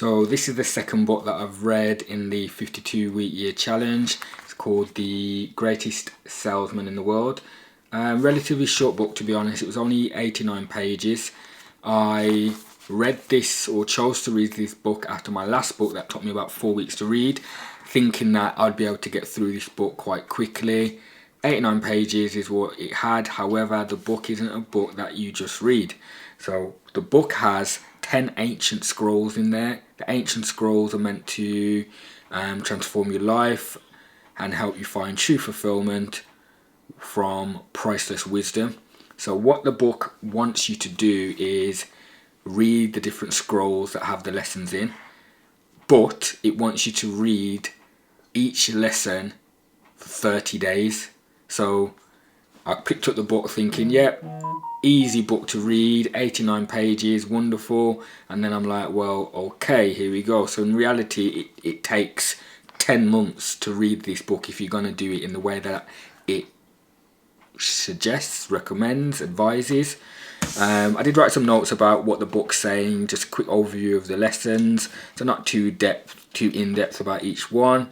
So this is the second book that I've read in the 52-week year challenge. It's called The Greatest Salesman in the World. Relatively short book, to be honest. It was only 89 pages. I read this, or chose to read this book, after my last book that took me about 4 weeks to read, thinking that I'd be able to get through this book quite quickly. 89 pages is what it had. However, the book isn't a book that you just read. So the book has 10 ancient scrolls in there. The ancient scrolls are meant to transform your life and help you find true fulfillment from priceless wisdom. So what the book wants you to do is read the different scrolls that have the lessons in, but it wants you to read each lesson for 30 days. So I picked up the book thinking, yep, easy book to read, 89 pages, wonderful. And then I'm like, well, okay, here we go. So in reality, it takes 10 months to read this book if you're going to do it in the way that it suggests, recommends, advises. I did write some notes about what the book's saying, just a quick overview of the lessons. So not too in-depth about each one,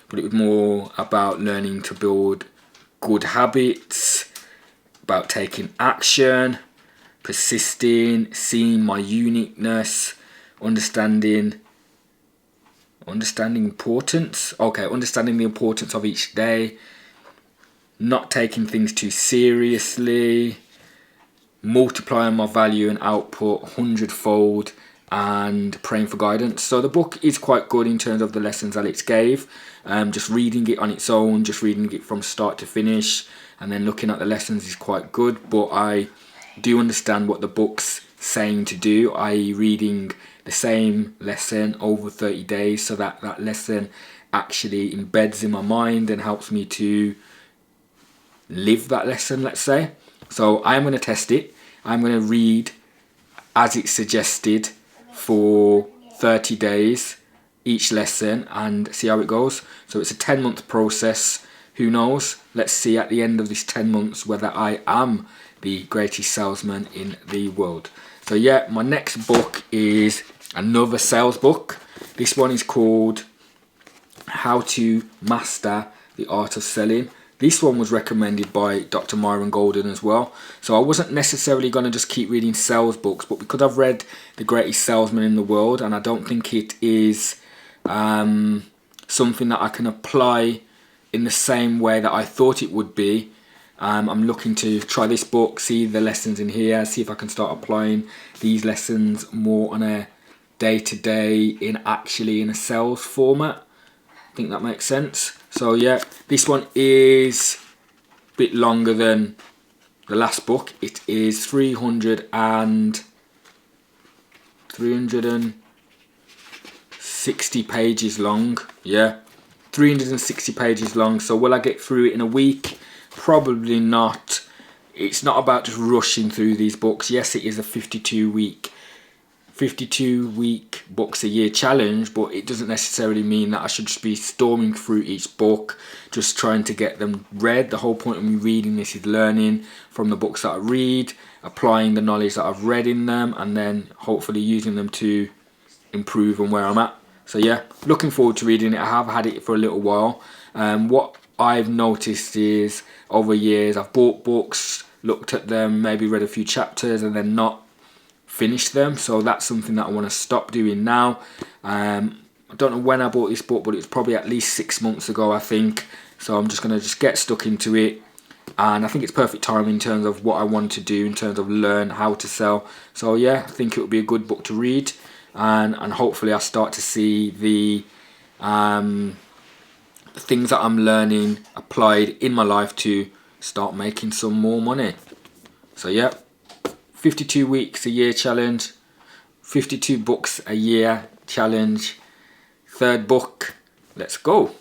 but it was more about learning to build good habits, about taking action, persisting, seeing my uniqueness, understanding importance. Understanding the importance of each day, not taking things too seriously, multiplying my value and output 100-fold, and praying for guidance. So the book is quite good in terms of the lessons that it gave. Just reading it on its own, just reading it from start to finish, and then looking at the lessons is quite good. But I do understand what the book's saying to do, i.e. reading the same lesson over 30 days so that that lesson actually embeds in my mind and helps me to live that lesson, let's say. So I'm going to test it. I'm going to read as it's suggested for 30 days each lesson and see how it goes. So it's a 10-month process. Who knows? Let's see at the end of this 10 months whether I am the greatest salesman in the world. So yeah, my next book is another sales book. This one is called How to Master the Art of Selling. This one was recommended by Dr. Myron Golden as well. So I wasn't necessarily going to just keep reading sales books, but because I've read The Greatest Salesman in the World, and I don't think it is something that I can apply in the same way that I thought it would be, I'm looking to try this book, see the lessons in here, see if I can start applying these lessons more on a day-to-day, in a sales format. I think that makes sense. So yeah, this one is a bit longer than the last book. It is 360 pages long. Yeah, 360 pages long. So will I get through it in a week? Probably not. It's not about just rushing through these books. Yes, it is a 52-week books a year challenge, but it doesn't necessarily mean that I should just be storming through each book, just trying to get them read. The whole point of me reading this is learning from the books that I read, applying the knowledge that I've read in them, and then hopefully using them to improve on where I'm at. So yeah, looking forward to reading it. I have had it for a little while. What I've noticed is over years I've bought books, looked at them, maybe read a few chapters, and then not finish them. So that's something that I want to stop doing now. I don't know when I bought this book, but it's probably at least 6 months ago, I think. So I'm just going to get stuck into it, and I think it's perfect timing in terms of what I want to do, in terms of learn how to sell. So yeah, I think it would be a good book to read, and hopefully I start to see the things that I'm learning applied in my life to start making some more money. So yeah, 52 weeks a year challenge, 52 books a year challenge, third book, let's go.